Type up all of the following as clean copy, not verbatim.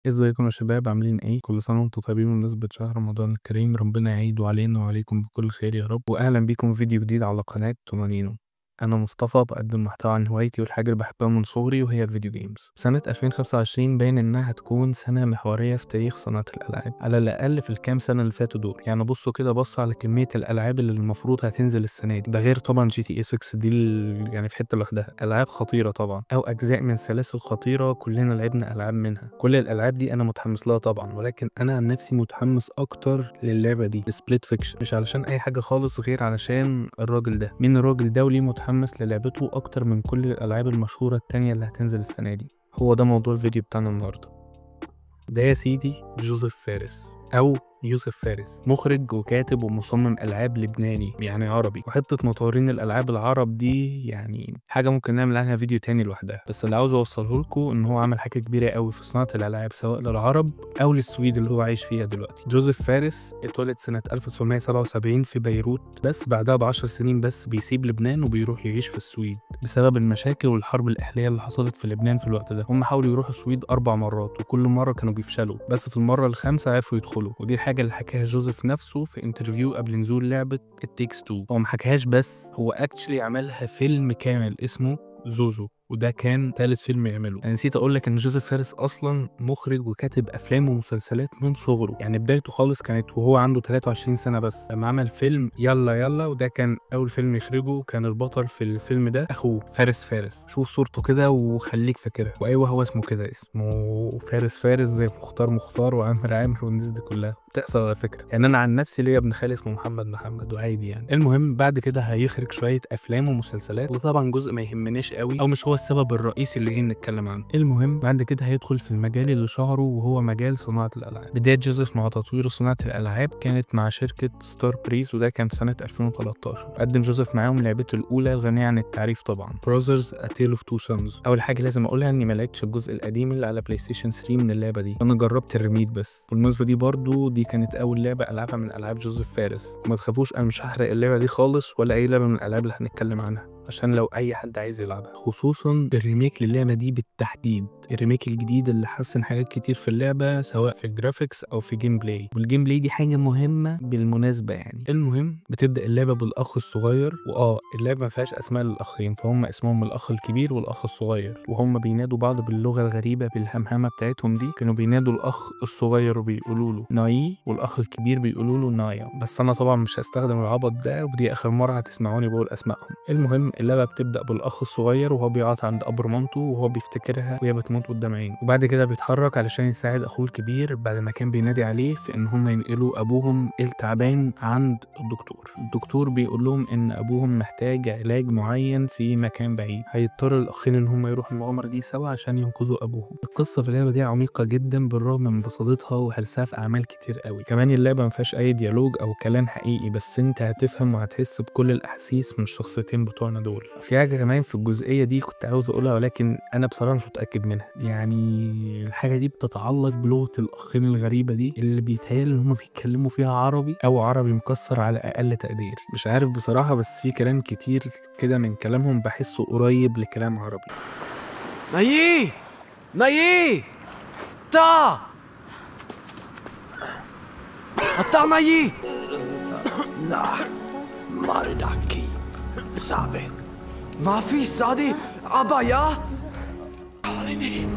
ازيكم يا شباب عاملين ايه؟ كل سنة وانتم طيبين بمناسبة شهر رمضان الكريم، ربنا يعيده علينا وعليكم بكل خير يا رب، واهلا بيكم في فيديو جديد على قناة تومانينو. انا مصطفى بقدم محتوى عن هوايتي والحاجة اللي بحبها من صغري وهي الفيديو جيمز. سنة 2025 باين انها هتكون سنة محورية في تاريخ صناعة الالعاب، على الاقل في الكام سنة اللي فاتوا دول. يعني بصوا كده، بصوا على كمية الالعاب اللي المفروض هتنزل السنة دي، ده غير طبعا جي تي اي 6 دي يعني في حتة لوحدها. العاب خطيرة طبعا، او اجزاء من سلاسل خطيرة كلنا لعبنا العاب منها. كل الالعاب دي انا متحمس لها طبعا، ولكن انا عن نفسي متحمس اكتر للعبة دي سبليت فيكشن، مش علشان اي حاجة خالص غير علشان الراجل ده. مين الراجل ده وليه متحمس للعبته اكتر من كل الالعاب المشهورة التانية اللي هتنزل السنة دي؟ هو ده موضوع الفيديو بتاعنا النهاردة. ده يا سيدي جوزيف فارس او يوسف فارس، مخرج وكاتب ومصمم العاب لبناني يعني عربي. وحته مطورين الالعاب العرب دي يعني حاجه ممكن نعمل عنها فيديو تاني لوحدها، بس اللي عاوز اوصله لكم ان هو عمل حاجه كبيره قوي في صناعه الالعاب سواء للعرب او للسويد اللي هو عايش فيها دلوقتي. جوزيف فارس اتولد سنه 1977 في بيروت، بس بعدها ب10 سنين بس بيسيب لبنان وبيروح يعيش في السويد بسبب المشاكل والحرب الاهليه اللي حصلت في لبنان في الوقت ده. هم حاولوا يروحوا السويد 4 مرات وكل مره كانوا بيفشلوا، بس في المره الخامسه عرفوا يدخلوا. ودي الحاجه اللي حكاها جوزيف نفسه في انترفيو قبل نزول لعبه التيكس 2. هو ما حكاهاش بس، هو اكشلي عملها فيلم كامل اسمه زوزو، وده كان ثالث فيلم يعمله. انا نسيت اقول لك ان جوزيف فارس اصلا مخرج وكاتب افلام ومسلسلات من صغره، يعني بدايته خالص كانت وهو عنده 23 سنه بس لما عمل فيلم يلا يلا، وده كان اول فيلم يخرجه. كان البطل في الفيلم ده اخوه فارس. شوف صورته كده وخليك فاكرها. وايوه هو اسمه كده، اسمه فارس زي مختار وعامر والناس دي كلها بتحصل على فكره. يعني انا عن نفسي ليا ابن خالي اسمه محمد وعادي يعني. المهم بعد كده هيخرج شويه افلام ومسلسلات، وده طبعا جزء ما يهمناش قوي او مش هو السبب الرئيسي اللي جايين نتكلم عنه. المهم بعد كده هيدخل في المجال اللي شهره وهو مجال صناعه الالعاب. بدايه جوزيف مع تطوير صناعه الالعاب كانت مع شركه ستار بريز، وده كان في سنه 2013. قدم جوزيف معاهم لعبته الاولى الغنيه عن التعريف طبعا، براذرز ا تيل اوف تو سونز. اول حاجه لازم اقولها اني ما لعبتش الجزء القديم اللي على بلاي ستيشن 3 من اللعبه دي، انا جربت الريميك بس. بالمناسبه دي برضو دي كانت اول لعبه العبها من العاب جوزيف فارس. وما تخافوش انا مش هحرق اللعبه دي خالص ولا اي لعبه من الالعاب اللي هنتكلم عنها، عشان لو اي حد عايز يلعبها، خصوصا الريميك للعبه دي بالتحديد. الريميك الجديد اللي حسن حاجات كتير في اللعبه سواء في الجرافيكس او في جيم بلاي، والجيم بلاي دي حاجه مهمه بالمناسبه يعني. المهم بتبدا اللعبه بالاخ الصغير، اللعبه ما فيهاش اسماء للاخين، فهم اسمهم الاخ الكبير والاخ الصغير، وهم بينادوا بعض باللغه الغريبه بالهمهمه بتاعتهم دي. كانوا بينادوا الاخ الصغير وبيقولوا له ناي، والاخ الكبير بيقولوا له نايا، بس انا طبعا مش هستخدم العبط ده، ودي اخر مره هتسمعوني بقول اسمائهم. المهم اللعبه بتبدا بالاخ الصغير وهو بيقعد عند قبر مامته وهو بيفتكرها وهي بتموت قدام عينه، وبعد كده بيتحرك علشان يساعد اخوه الكبير بعد ما كان بينادي عليه في ان هم ينقلوا ابوهم التعبان عند الدكتور بيقول لهم ان ابوهم محتاج علاج معين في مكان بعيد. هيضطر الاخين ان هم يروحوا المغامره دي سوا عشان ينقذوا ابوهم. القصه في اللعبه دي عميقه جدا بالرغم من بساطتها وهرسها في اعمال كتير قوي. كمان اللعبه ما فيهاش اي ديالوج او كلام حقيقي، بس انت هتفهم وهتحس بكل الاحاسيس من الشخصيتين بتوعنا دول. في حاجه كمان في الجزئيه دي كنت عاوز اقولها ولكن انا بصراحه مش متاكد منها، يعني الحاجه دي بتتعلق بلغه الاخين الغريبه دي اللي بيتهيألي ان هم بيتكلموا فيها عربي او عربي مكسر على اقل تقدير. مش عارف بصراحه، بس في كلام كتير كده من كلامهم بحسه قريب لكلام عربي. نايي نايي تا حتى نايي لا مارداكي صعبة ما في سادي عباية عليني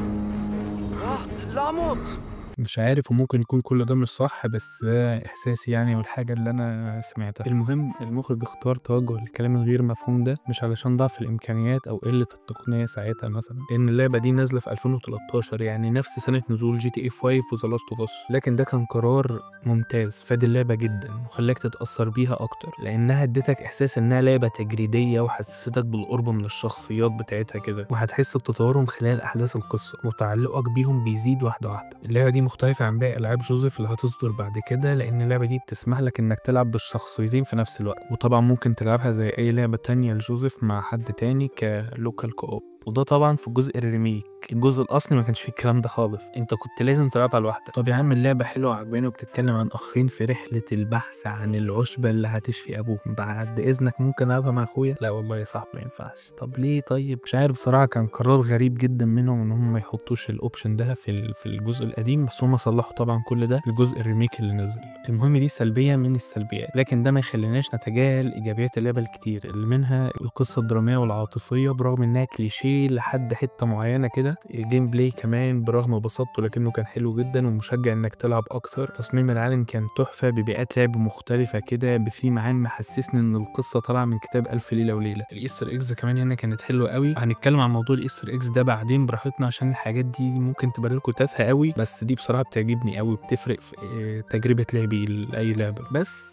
لا موت. مش عارف وممكن يكون كل ده مش صح، بس ده احساسي يعني والحاجه اللي انا سمعتها. المهم المخرج اختار توجه الكلام الغير مفهوم ده مش علشان ضعف الامكانيات او قله التقنيه ساعتها مثلا، لان اللعبه دي نازله في 2013 يعني نفس سنه نزول جي تي اي 5 وذا لاست اوف اس، لكن ده كان قرار ممتاز فاد اللعبه جدا وخلاك تتاثر بيها اكتر، لانها ادتك احساس انها لعبه تجريديه وحسستك بالقرب من الشخصيات بتاعتها كده، وهتحس بتطورهم خلال احداث القصه وتعلقك بيهم بيزيد واحده واحده. اللعبه دي مختلفة عن باقي ألعاب جوزيف اللي هتصدر بعد كده، لأن اللعبة دي بتسمح لك إنك تلعب بالشخصيتين في نفس الوقت، وطبعا ممكن تلعبها زي أي لعبة تانية لجوزيف مع حد تاني كلوكال كوب. وده طبعا في جزء الريميك. الجزء الاصلي ما كانش فيه الكلام ده خالص، انت كنت لازم تلعبها لوحدك. طب يا عم اللعبه حلوه وعجباني وبتتكلم عن اخين في رحله البحث عن العشبه اللي هتشفي ابوهم، بعد اذنك ممكن العبها مع اخويا؟ لا والله يا صاحبي ما ينفعش. طب ليه؟ طيب مش عارف بصراحه، كان قرار غريب جدا منهم ان هم ما يحطوش الاوبشن ده في الجزء القديم، بس هم صلحوا طبعا كل ده في الجزء الريميك اللي نزل. المهم دي سلبيه من السلبيات، لكن ده ما يخليناش نتجاهل ايجابيات اللعبه الكتير اللي منها القصه الدراميه والعاطفيه برغم انها كليشيه لحد حته معينه كده. الجيم بلاي كمان برغم بساطته لكنه كان حلو جدا ومشجع انك تلعب اكتر. تصميم العالم كان تحفه ببيئات لعب مختلفه كده بثيم عام محسسني ان القصه طالعه من كتاب الف ليله وليله. الايستر ايجز كمان هنا كانت حلوه قوي، هنتكلم عن موضوع الايستر ايجز ده بعدين براحتنا عشان الحاجات دي ممكن تبان لكم تافهه قوي، بس دي بصراحه بتعجبني قوي، بتفرق في تجربه لعبي لاي لعبه. بس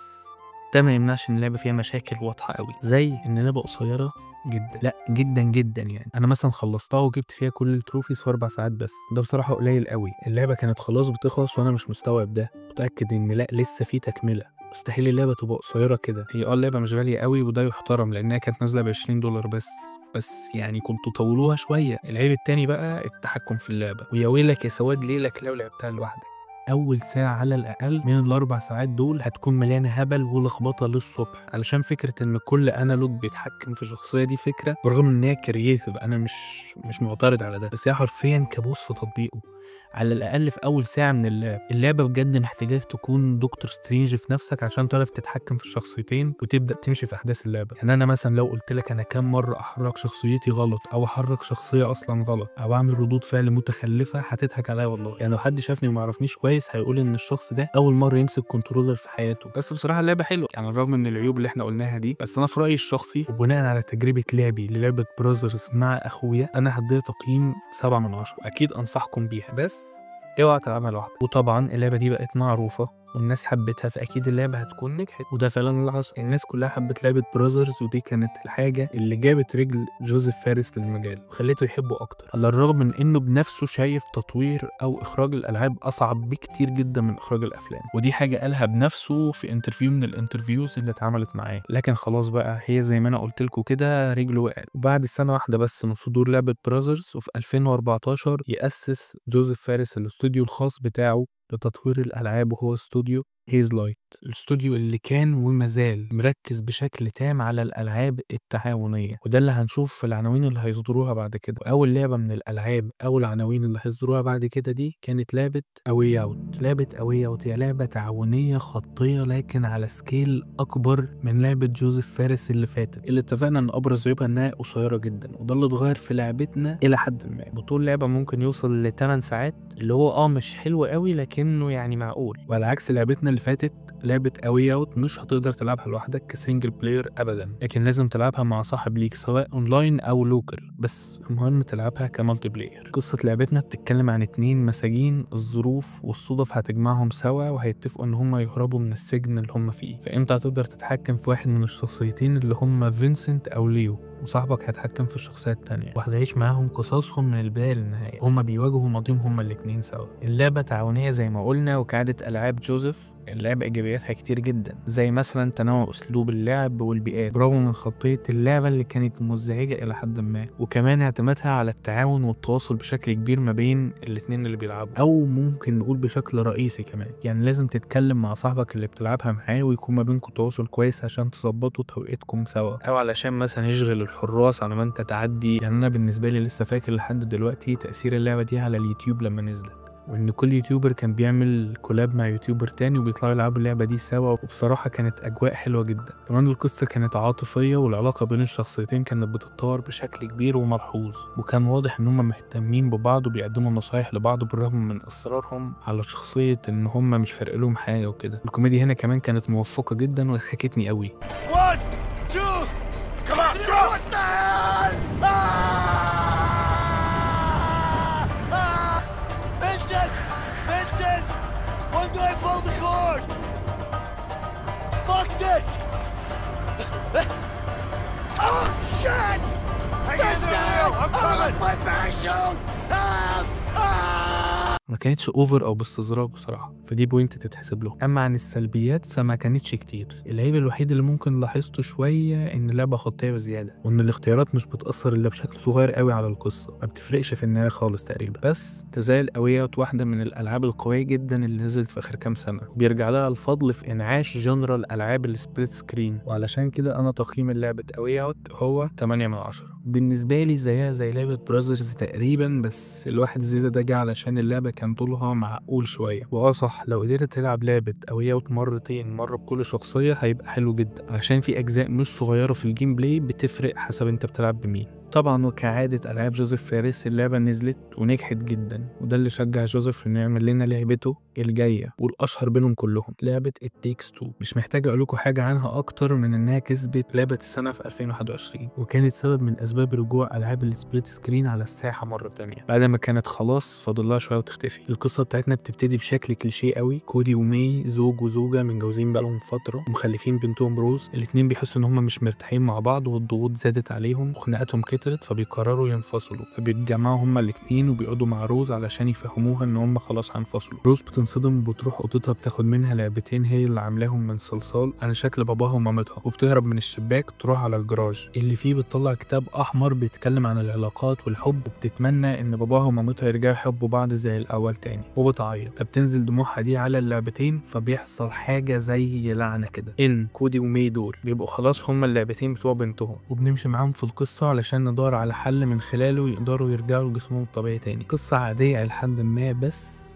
ده ما يمنعش ان اللعبه فيها مشاكل واضحه قوي، زي ان اللعبه قصيره جدا، لا جدا جدا. يعني انا مثلا خلصتها وجبت فيها كل التروفيز في 4 ساعات بس، ده بصراحه قليل قوي. اللعبه كانت خلاص بتخلص وانا مش مستوعب ده، متاكد ان لا لسه في تكمله، مستحيل اللعبه تبقى قصيره كده. هي اللعبه مش غاليه قوي وده يحترم لانها كانت نازله ب $20 بس يعني كنتوا طولوها شويه. العيب التاني بقى التحكم في اللعبه، ويا ويلك يا سواد ليلك لو لعبتها لوحدك. اول ساعه على الاقل من ال4 ساعات دول هتكون مليانه هبل ولخبطه للصبح، علشان فكره ان كل انالوج بيتحكم في شخصيه دي فكره، برغم ان هي كرييتيف انا مش معترض على ده، بس هي حرفيا كابوس في تطبيقه. على الاقل في اول ساعه من اللعبه بجد محتاجاك تكون دكتور سترينج في نفسك عشان تعرف تتحكم في الشخصيتين وتبدا تمشي في احداث اللعبه. يعني انا مثلا لو قلت لك انا كام مره احرك شخصيتي غلط او احرك شخصيه اصلا غلط او اعمل ردود فعل متخلفه هتضحك عليا والله. يعني لو حد شافني وما يعرفنيش كويس هيقول ان الشخص ده اول مره يمسك كنترولر في حياته. بس بصراحه اللعبه حلوه يعني رغم من العيوب اللي احنا قلناها دي، بس انا في رايي الشخصي وبناء على تجربه لعبي للعبه براذرز مع اخويا انا هديها تقييم 7 من 10. اكيد انصحكم بيها بس اوعى تلعبها لوحدك. وطبعا اللعبه دي بقت معروفه والناس حبتها، فاكيد اللعبه هتكون نجحت، وده فعلا اللي حصل. الناس كلها حبت لعبه براذرز ودي كانت الحاجه اللي جابت رجل جوزيف فارس للمجال وخليته يحبه اكتر، على الرغم من انه بنفسه شايف تطوير او اخراج الالعاب اصعب بكتير جدا من اخراج الافلام، ودي حاجه قالها بنفسه في انترفيو من الانترفيوز اللي اتعملت معاه. لكن خلاص بقى هي زي ما انا قلت لكم كده رجله وقعت. وبعد سنه واحده بس من صدور لعبه براذرز وفي 2014 يأسس جوزيف فارس الاستوديو الخاص بتاعه لتطوير الألعاب، وهو استوديو هيزلايت، الاستوديو اللي كان وما زال مركز بشكل تام على الألعاب التعاونية، وده اللي هنشوف في العناوين اللي هيصدروها بعد كده. وأول لعبة من الألعاب أو العناوين اللي هيصدروها بعد كده دي كانت لعبة أوي أوت. لعبة أوي أوت هي لعبة تعاونية خطية لكن على سكيل أكبر من لعبة جوزيف فارس اللي فاتت، اللي اتفقنا إن أبرز عيوبها إنها قصيرة جدا، وده اللي اتغير في لعبتنا إلى حد ما. بطول لعبة ممكن يوصل ل8 ساعات اللي هو مش حلو قوي لكنه يعني معقول، وعلى عكس لعبتنا اللي فاتت لعبة أوي أوت مش هتقدر تلعبها لوحدك كسنجل بلاير أبدا، لكن لازم تلعبها مع صاحب ليك سواء أونلاين أو لوكال، بس المهم تلعبها كمالتي بلاير. قصة لعبتنا بتتكلم عن 2 مساجين الظروف والصدف هتجمعهم سوا وهيتفقوا إن هم يهربوا من السجن اللي هم فيه، فأنت هتقدر تتحكم في واحد من الشخصيتين اللي هم فينسنت أو ليو، وصاحبك هيتحكم في الشخصيات التانية وهتعيش معاهم قصصهم من البداية للنهاية. هما بيواجهوا ماضيهم هما الاتنين سوا. اللعبة تعاونية زي ما قلنا، وكعادة ألعاب جوزيف اللعبة إيجابياتها كتير جدا، زي مثلا تنوع أسلوب اللعب والبيئات برغم من خطية اللعبة اللي كانت مزعجة إلى حد ما، وكمان اعتمادها على التعاون والتواصل بشكل كبير ما بين الاتنين اللي بيلعبوا، أو ممكن نقول بشكل رئيسي كمان. يعني لازم تتكلم مع صاحبك اللي بتلعبها معاه ويكون ما بينكم تواصل كويس عشان تظبطوا توقيتكم سوا، أو علشان مثلا يشغل الحراس على ما انت تعدي. يعني انا بالنسبه لي لسه فاكر لحد دلوقتي تاثير اللعبه دي على اليوتيوب لما نزلت، وان كل يوتيوبر كان بيعمل كولاب مع يوتيوبر تاني وبيطلعوا يلعبوا اللعبه دي سوا، وبصراحه كانت اجواء حلوه جدا. كمان القصه كانت عاطفيه والعلاقه بين الشخصيتين كانت بتتطور بشكل كبير وملحوظ، وكان واضح ان هم مهتمين ببعض وبيقدموا نصايح لبعض بالرغم من اصرارهم على شخصيه ان هم مش فارق لهم حاجه وكده. الكوميديا هنا كمان كانت موفقه جدا وضحكتني قوي. Come on, go! What the hell? Vincent! Vincent! When do I pull the cord? Fuck this! Oh, shit! Hang in there! I'm coming! My parachute! Help! ما كانتش اوفر او باستظراف بصراحه، فدي بوينت تتحسب له. اما عن السلبيات فما كانتش كتير. العيب الوحيد اللي ممكن لاحظته شويه ان اللعبه خطيه بزياده، وان الاختيارات مش بتاثر الا بشكل صغير قوي على القصه، ما بتفرقش في النهايه خالص تقريبا. بس تزال أوي أوت واحده من الالعاب القويه جدا اللي نزلت في اخر كام سنه، وبيرجع لها الفضل في انعاش جنرال الالعاب السبليت سكرين، وعلشان كده انا تقييم لعبه أوي أوت هو 8 من 10. بالنسبه لي زيها زي لعبه براذرز تقريبا، بس الواحد زياده ده جه علشان اللعبه كان طولها معقول شويه. صح، لو قدرت تلعب لعبه أوي أوت مرتين، مره بكل شخصيه، هيبقى حلو جدا، عشان في اجزاء مش صغيره في الجيم بلاي بتفرق حسب انت بتلعب بمين. طبعا وكعادة ألعاب جوزيف فارس اللعبة نزلت ونجحت جدا، وده اللي شجع جوزيف إنه يعمل لنا لعبته الجاية والأشهر بينهم كلهم، لعبة It Takes Two. مش محتاج أقول لكم حاجة عنها أكتر من إنها كسبت لعبة السنة في 2021، وكانت سبب من أسباب رجوع ألعاب السبليت سكرين على الساحة مرة تانية بعد ما كانت خلاص فاضلها شوية وتختفي. القصة بتاعتنا بتبتدي بشكل كليشيه قوي. كودي ومي زوج وزوجة متجوزين بقالهم فترة ومخلفين بنتهم روز. الاتنين بيحسوا إن هما مش مرتاحين مع بعض، والضغوط زادت عليهم وخناقاتهم كترت، فبيقرروا ينفصلوا. فبيتجمعوا هما الاتنين وبيقعدوا مع روز علشان يفهموها ان هما خلاص هينفصلوا. روز بتنصدم وبتروح اوضتها بتاخد منها لعبتين هي اللي عاملاهم من صلصال على شكل باباها ومامتها، وبتهرب من الشباك تروح على الجراج اللي فيه بتطلع كتاب احمر بيتكلم عن العلاقات والحب، وبتتمنى ان باباها ومامتها يرجعوا يحبوا بعض زي الاول تاني، وبتعيط. فبتنزل دموعها دي على اللعبتين، فبيحصل حاجه زي لعنه كده ان كودي ومي دول بيبقوا خلاص هما اللعبتين بتوع بنتهم، وبنمشي معاهم في القصه علشان ندور على حل من خلاله يقدروا يرجعوا لجسمهم الطبيعي تاني. قصة عادية لحد ما، بس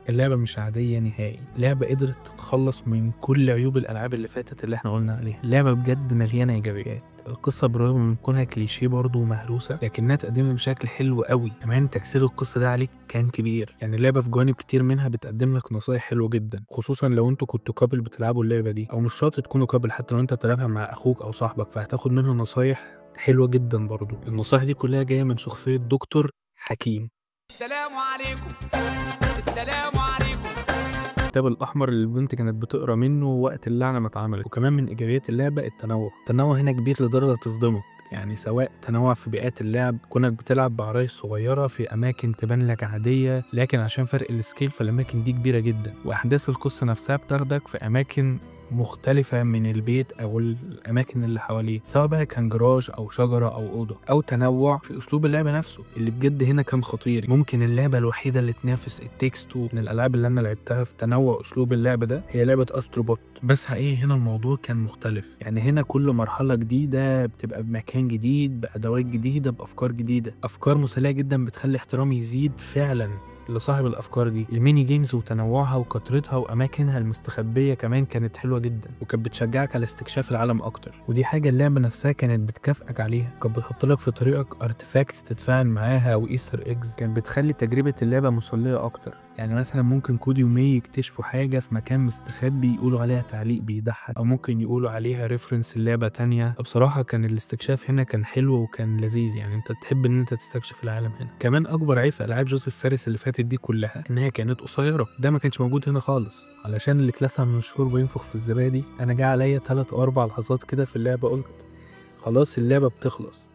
اللعبة مش عادية نهائي. لعبة قدرت تتخلص من كل عيوب الألعاب اللي فاتت اللي احنا قلنا عليها. اللعبة بجد مليانة إيجابيات. القصة بالرغم من كونها كليشيه برضه ومهروسة، لكنها تقدمها بشكل حلو قوي. كمان تأثير القصة ده عليك كان كبير. يعني اللعبة في جوانب كتير منها بتقدم لك نصايح حلوة جدا، خصوصا لو انتوا كنتوا كابل بتلعبوا اللعبة دي، او مش شرط تكونوا كابل، حتى لو انت بتلعبها مع اخوك او صاحبك فهتاخد منها نصايح حلوة جدا برضو. النصائح دي كلها جاية من شخصية دكتور حكيم. السلام عليكم. السلام عليكم. الكتاب الأحمر اللي البنت كانت بتقرا منه وقت اللعنة ما اتعملت. وكمان من إيجابيات اللعبة التنوع هنا كبير لدرجة تصدمك. يعني سواء تنوع في بيئات اللعب، كونك بتلعب بعرايس صغيرة في أماكن تبان لك عادية، لكن عشان فرق السكيل فالأماكن دي كبيرة جدا، وأحداث القصة نفسها بتاخدك في أماكن مختلفة من البيت أو الأماكن اللي حواليه، سواء بقى كان جراج أو شجرة أو أوضة، أو تنوع في أسلوب اللعبة نفسه اللي بجد هنا كان خطير. ممكن اللعبة الوحيدة اللي تنافس It Takes Two من الألعاب اللي أنا لعبتها في تنوع أسلوب اللعب ده هي لعبة أستروبوت. بس حقيقي هنا الموضوع كان مختلف. يعني هنا كل مرحلة جديدة بتبقى بمكان جديد، بأدوات جديدة، بأفكار جديدة، أفكار مسلية جدا بتخلي احترامي يزيد فعلا لصاحب الافكار دي. الميني جيمز وتنوعها وكثرتها واماكنها المستخبيه كمان كانت حلوه جدا، وكانت بتشجعك على استكشاف العالم اكتر، ودي حاجه اللعبه نفسها كانت بتكافئك عليها. كانت بتحط لك في طريقك ارتفاكتس تتفاعل معاها وايستر ايجز، كانت بتخلي تجربه اللعبه مسليه اكتر. يعني مثلا ممكن كودي ومي يكتشفوا حاجه في مكان مستخبي يقولوا عليها تعليق بيضحك، او ممكن يقولوا عليها ريفرنس للعبه تانية. بصراحه كان الاستكشاف هنا كان حلو وكان لذيذ، يعني انت تحب ان انت تستكشف العالم هنا. كمان اكبر عيب في العاب جوزيف فارس اللي فاتت دي كلها ان هي كانت قصيره، ده ما كانش موجود هنا خالص. علشان اللي اتلسع من الشهور بينفخ في الزبادي، انا جه عليا 3 أو 4 لحظات كده في اللعبه قلت خلاص اللعبه بتخلص.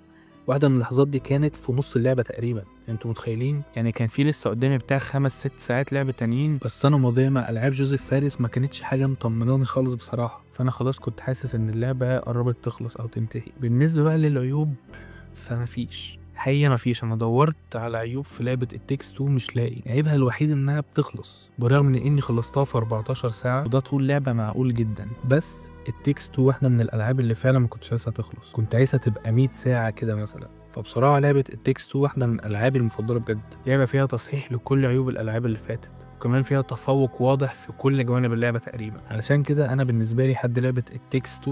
واحده من اللحظات دي كانت في نص اللعبه تقريبا. انتوا متخيلين؟ يعني كان في لسه قدامي بتاع 5-6 ساعات لعبه تانيين، بس انا ماضيه مع العاب جوزيف فارس ما كانتش حاجه مطمناني خالص بصراحه. فانا خلاص كنت حاسس ان اللعبه قربت تخلص او تنتهي. بالنسبه بقى للعيوب فما فيش حقيقة، مفيش. انا دورت على عيوب في لعبة It Takes Two مش لاقي. عيبها الوحيد انها بتخلص، برغم من اني خلصتها في 14 ساعة، وده طول لعبة معقول جدا. بس It Takes Two واحدة من الالعاب اللي فعلا ما كنتش عايزها تخلص، كنت عايزها تبقى 100 ساعة كده مثلا. فبصراحة لعبة It Takes Two واحدة من الالعاب المفضلة بجد. لعبة فيها تصحيح لكل عيوب الالعاب اللي فاتت، وكمان فيها تفوق واضح في كل جوانب اللعبة تقريبا. علشان كده انا بالنسبة لي حد لعبة It Takes Two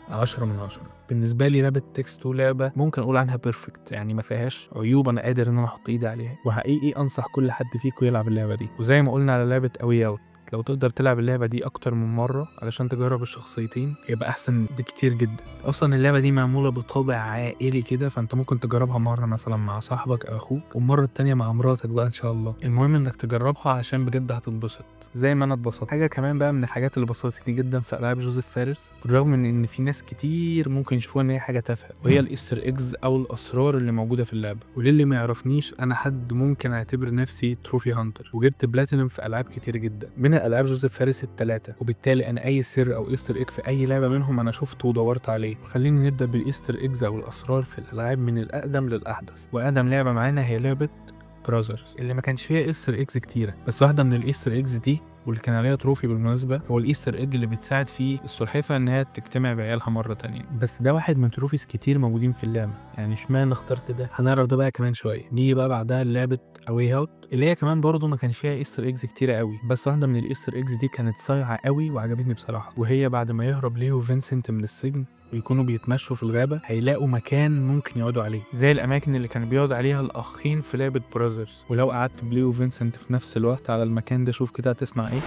10 من 10. بالنسبة لي لعبة Takes Two لعبة ممكن أقول عنها بيرفكت، يعني ما فيهاش عيوب أنا قادر إن أنا أحط إيدي عليها، وحقيقي أنصح كل حد فيكم يلعب اللعبة دي. وزي ما قلنا على لعبة أوي أوت، لو تقدر تلعب اللعبة دي أكتر من مرة علشان تجرب الشخصيتين يبقى أحسن بكتير جدا. أصلا اللعبة دي معمولة بطابع عائلي كده، فأنت ممكن تجربها مرة مثلا مع صاحبك أو أخوك، والمرة التانية مع مراتك بقى إن شاء الله. المهم إنك تجربها عشان بجد هتتبسط زي ما أنا اتبسطت. حاجة كمان بقى من الحاجات اللي بسطتني جدا في ألعاب جوزيف فارس، بالرغم من إن في ناس كتير ممكن يشوفوها إن هي حاجة تافهة، وهي الإيستر إيجز أو الأسرار اللي موجودة في اللعبة. وللي ما يعرفنيش، أنا حد ممكن أعتبر نفسي تروفي هانتر، وجبت بلاتينم في ألعاب كتير جدا منها ألعاب جوزيف فارس ال3، وبالتالي أنا أي سر أو إيستر إيج في أي لعبة منهم أنا شفته ودورت عليه. خلينا نبدأ بالإيستر إيجز أو الأسرار في الألعاب من الأقدم للأحدث. وأقدم لعبة معانا هي لعبة براذرز، اللي ما كانش فيها إيستر إيجز كتيرة، بس واحدة من الإيستر إيجز دي واللي كان عليها تروفي بالمناسبة هو الإيستر إيج اللي بتساعد فيه السلحفاة إنها تجتمع بعيالها مرة تانية. بس ده واحد من تروفيز كتير موجودين في اللعبة، يعني اشمعنى اخترت ده؟ هنعرف ده بقى كمان شوية. نيجي بقى بعدها لعبة أواي أوت، اللي هي كمان برضه ما كانش فيها إيستر إيجز كتيرة قوي، بس واحدة من الإيستر إيجز دي كانت صايعة قوي وعجبتني بصراحة. وهي بعد ما يهرب ليو فينسنت من السجن ويكونوا بيتمشوا في الغابة، هيلاقوا مكان ممكن يقعدوا عليه زي الأماكن اللي كانوا بيقعد عليها الأخين في لعبة براذرز. ولو قعدت بليو وفينسنت في نفس الوقت على المكان ده، شوف كده هتسمع إيه.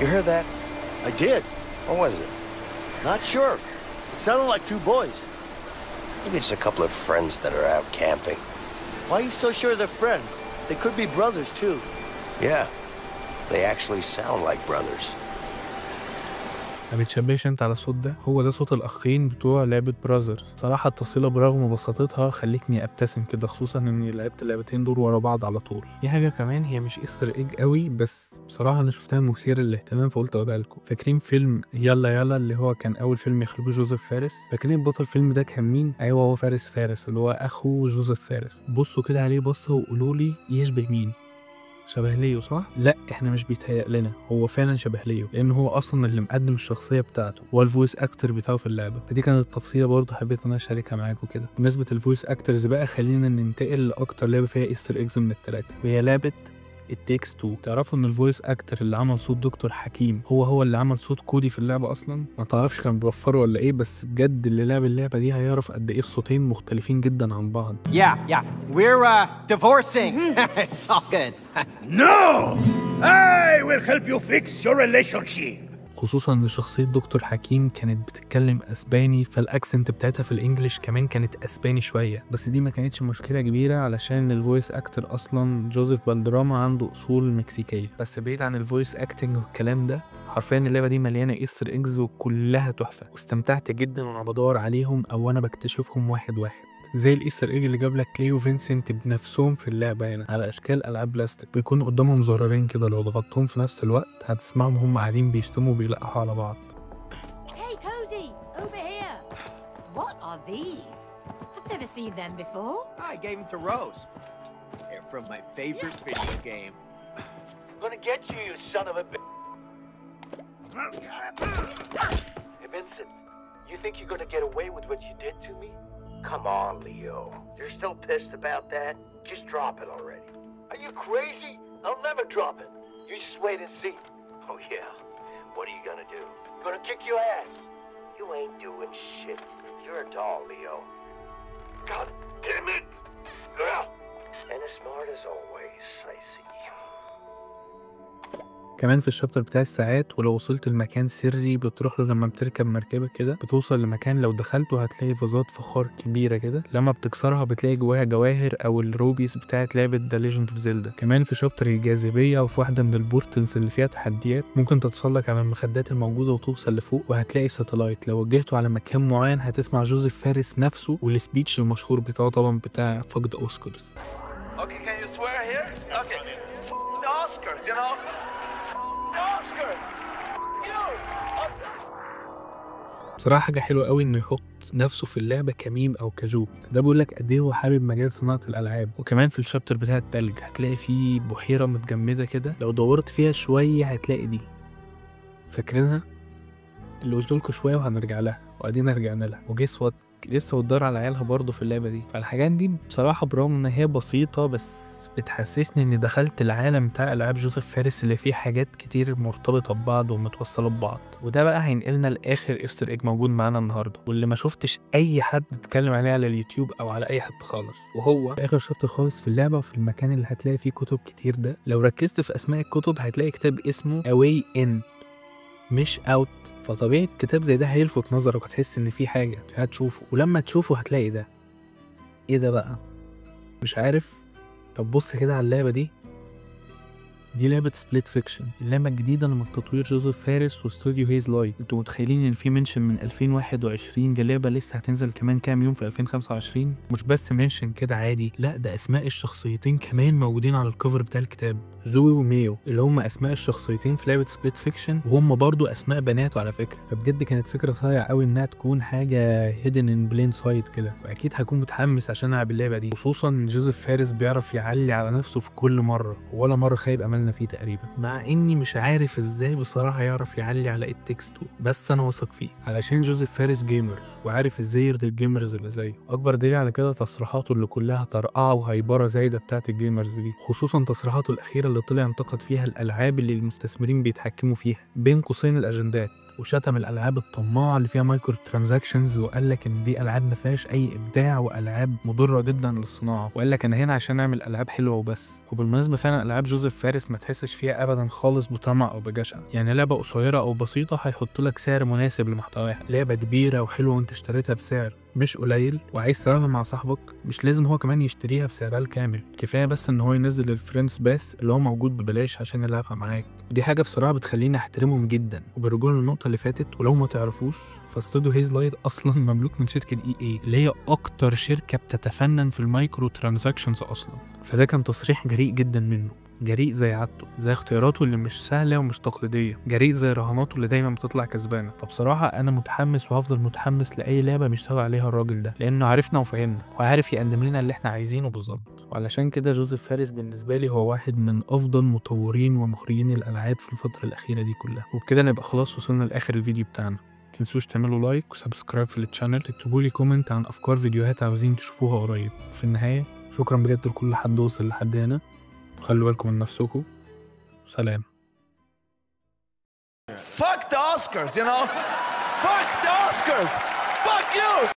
You heard that? I did. What was it? Not sure. It sounded like two boys. Maybe it's a couple of friends that are out camping. Why are you so sure they're friends? They could be brothers, too. Yeah, they actually sound like brothers. ما بتشبهش انت على الصوت ده؟ هو ده صوت الاخين بتوع لعبه براذرز. صراحه التفصيله برغم بساطتها خلتني ابتسم كده، خصوصا اني لعبت اللعبتين دول ورا بعض على طول. في حاجه كمان هي مش ايستر ايج قوي، بس بصراحه انا شفتها مثيره للاهتمام فقلت اقولها لكم. فاكرين فيلم يلا يلا اللي هو كان اول فيلم يخرجه جوزيف فارس؟ فاكرين بطل الفيلم ده كان مين؟ ايوه هو فارس اللي هو اخو جوزيف فارس. بصوا كده عليه بصه وقولوا لي يشبه مين؟ شبه ليو صح؟ لا احنا مش بيتهيأ لنا، هو فعلا شبه ليو، لان هو اصلا اللي مقدم الشخصيه بتاعته، هو الفويس اكتر بتاعه في اللعبه. فدي كانت تفصيله برضه حبيت ان انا اشاركها معاكم كده. بمناسبه الفويس اكترز بقى، خلينا ننتقل لاكتر لعبه فيها ايستر ايجز من الثلاثه، وهي لعبه It Takes Two. تعرفوا ان الفويس اكتر اللي عمل صوت دكتور حكيم هو اللي عمل صوت كودي في اللعبه اصلا؟ ما تعرفش كان بيوفروا ولا ايه، بس بجد اللي لعب اللعبه دي هيعرف قد ايه الصوتين مختلفين جدا عن بعض. Yeah, we're divorcing. It's all good. No! I will help you fix your relationship. خصوصا ان شخصيه دكتور حكيم كانت بتتكلم اسباني، فالاكسنت بتاعتها في الانجليش كمان كانت اسباني شويه، بس دي ما كانتش مشكله كبيره علشان الفويس اكتر اصلا جوزيف بالدراما عنده اصول مكسيكيه. بس بعيد عن الفويس اكتنج والكلام ده، حرفيا اللعبه دي مليانه ايستر ايجز وكلها تحفه، واستمتعت جدا وانا بدور عليهم او انا بكتشفهم واحد واحد. زي الايستر ايج اللي جاب لك ليو فينسنت بنفسهم في اللعبه هنا على اشكال العاب بلاستيك، بيكون قدامهم زرارين كده، لو ضغطتهم في نفس الوقت هتسمعهم هم قاعدين بيشتموا وبيلقحوا على بعض. Hey Cody, over here. What are these? I've never seen them before. I gave them to Rose. They're from my favorite video game. I'm gonna get you, you son of a bitch. Hey, Vincent, you think you're gonna get away with what you did to me? Come on, Leo. You're still pissed about that? Just drop it already. Are you crazy? I'll never drop it. You just wait and see. Oh, yeah. What are you gonna do? I'm gonna kick your ass. You ain't doing shit. You're a doll, Leo. God damn it! And as smart as always, I see. كمان في الشابتر بتاع الساعات، ولو وصلت لمكان سري بتروح له لما بتركب مركبة كده، بتوصل لمكان لو دخلته هتلاقي فازات فخار كبيرة كده، لما بتكسرها بتلاقي جواها جواهر أو الروبيز بتاعت لعبة The Legend of Zelda. كمان في شابتر الجاذبية وفي واحدة من البورتلز اللي فيها تحديات، ممكن تتسلق على المخدات الموجودة وتوصل لفوق، وهتلاقي ساتلايت لو وجهته على مكان معين هتسمع جوزيف فارس نفسه والسبيتش المشهور بتاعه طبعا بتاع فقد أوسكارز. Okay, can you swear here? Okay. The Oscars, you know? بصراحة حاجة حلوة قوي انه يحط نفسه في اللعبة كميم او كجوك، ده بيقول لك قد ايه هو حابب مجال صناعة الالعاب. وكمان في الشابتر بتاع التلج هتلاقي فيه بحيرة متجمدة كده، لو دورت فيها شوية هتلاقي دي، فاكرينها؟ اللي قلت لكم شوية وهنرجع لها، وادينا رجعنا لها. وجيس وات، لسه بتدور على عيالها برضه في اللعبه دي. فالحاجات دي بصراحه برغم ان هي بسيطه بس بتحسسني اني دخلت العالم بتاع العاب جوزيف فارس اللي فيه حاجات كتير مرتبطه ببعض ومتوصله ببعض. وده بقى هينقلنا لاخر ايستر ايج موجود معانا النهارده، واللي ما شفتش اي حد اتكلم عليه على اليوتيوب او على اي حد خالص، وهو في اخر شابتر خالص في اللعبه وفي المكان اللي هتلاقي فيه كتب كتير ده. لو ركزت في اسماء الكتب هتلاقي كتاب اسمه Away In مش Out. فطبيعي كتاب زي ده هيلفت نظرك وهتحس ان في حاجه هتشوفه، ولما تشوفه هتلاقي ده. ايه ده بقى؟ مش عارف. طب بص كده على اللعبه دي لعبة سبليت فيكشن، اللعبة الجديدة اللي من تطوير جوزيف فارس واستوديو هيز لايت. انتوا متخيلين ان في منشن من 2021 للعبة لسه هتنزل كمان كام يوم في 2025؟ مش بس منشن كده عادي، لا ده اسماء الشخصيتين كمان موجودين على الكفر بتاع الكتاب، زوي وميو اللي هم اسماء الشخصيتين في لعبة سبليت فيكشن، وهم برضو اسماء بناته على فكرة. فبجد كانت فكرة صايعة قوي انها تكون حاجة هيدن ان بلين سايد كده، واكيد هكون متحمس عشان العب اللعبة دي، خصوصا ان جوزيف فارس بيعرف يعلي على نفسه في كل مرة، ولا مرة خايب املنا فيه تقريبا، مع اني مش عارف ازاي بصراحة يعرف يعلي على التكست، بس انا واثق فيه علشان جوزيف فارس جيمر وعارف ازاي يرضي الجيمرز اللي زيه. اكبر دليل على كده تصريحاته اللي كلها طرقعة وهيبرة زايدة بتاعت الجيمرز دي، خصوصا تصريحاته الاخيرة اللي طلع انتقد فيها الالعاب اللي المستثمرين بيتحكموا فيها بين قوسين الاجندات، وشتم الالعاب الطماعه اللي فيها مايكرو ترانزاكشنز، وقال لك ان دي العاب ما فيهاش اي ابداع والعاب مضره جدا للصناعه، وقال لك انا هنا عشان نعمل العاب حلوه وبس. وبالمناسبه فعلا العاب جوزيف فارس ما تحسش فيها ابدا خالص بطمع او بجشع، يعني لعبه قصيره او بسيطه هيحط لك سعر مناسب لمحتواها، لعبه كبيره وحلوه وانت اشتريتها بسعر مش قليل وعايز تلعبها مع صاحبك، مش لازم هو كمان يشتريها بسعرها الكامل، كفايه بس ان هو ينزل الفريندز باس اللي هو موجود ببلاش عشان يلعبها معاك. ودي حاجه بصراحه بتخليني احترمهم جدا. وبالرجوع للنقطه اللي فاتت، ولو ما تعرفوش فاستوديو هيز لايت اصلا مملوك من شركه EA اللي هي اكتر شركه بتتفنن في المايكرو ترانزاكشنز اصلا، فده كان تصريح جريء جدا منه، جريء زي عادته، زي اختياراته اللي مش سهله ومش تقليديه، جريء زي رهاناته اللي دايما بتطلع كسبانه. فبصراحه انا متحمس وهفضل متحمس لاي لعبه بيشتغل عليها الراجل ده، لانه عارفنا وفهمنا وعارف يقدم لنا اللي احنا عايزينه بالظبط. وعلشان كده جوزيف فارس بالنسبه لي هو واحد من افضل مطورين ومخرجين الالعاب في الفتره الاخيره دي كلها. وبكده نبقى خلاص وصلنا لاخر الفيديو بتاعنا. متنسوش تعملوا لايك وسبسكرايب في التشانل، تكتبوا لي كومنت عن افكار فيديوهات عاوزين تشوفوها قريب. في النهايه شكرا بجد لكل حد وصل لحد هنا، وخلوا بالكم من نفسكم. سلام. Fuck the Oscars, you know? Fuck the Oscars! Fuck you!